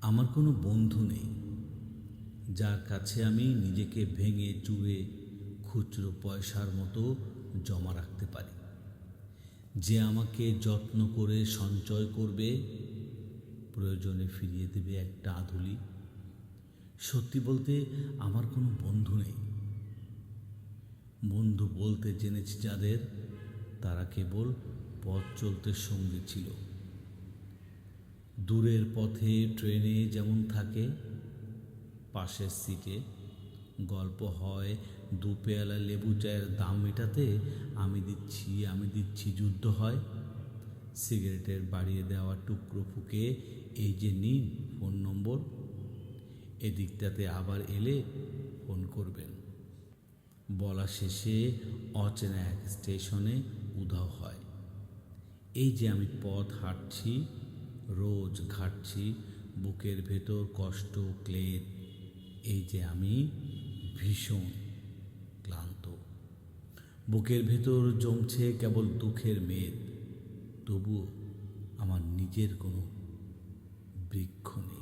আমার কোনো বন্ধু নেই যার কাছে আমি নিজেকে ভেঙে চুরে খুচরো পয়সার মতো জমা রাখতে পারি, যে আমাকে যত্ন করে সঞ্চয় করবে, প্রয়োজনে ফিরিয়ে দেবে একটা আধুলি। সত্যি বলতে আমার কোনো বন্ধু নেই। বন্ধু বলতে জেনেছি যাদের, তারা কেবল পথ চলতে সঙ্গী ছিল। দূরের পথে ট্রেনে যেমন থাকে, পাশের সিটে গল্প হয়, দু পেয়ালা লেবু চায়ের দাম মেটাতে আমি দিচ্ছি যুদ্ধ হয়। সিগারেটের বাড়িয়ে দেওয়া টুকরো ফুকে এই যে নিন ফোন নম্বর, এদিকটাতে আবার এলে ফোন করবেন বলা শেষে অচেনা এক স্টেশনে উধাও হয়। এই যে আমি পথ হাঁটছি, রোজ ঘাটছি, বুকের ভেতর কষ্ট ক্লেদ। এই যে আমি ভীষণ ক্লান্ত, বুকের ভেতর জমছে কেবল দুঃখের মেদ। তবুও আমার নিজের কোনো বৃক্ষ নেই।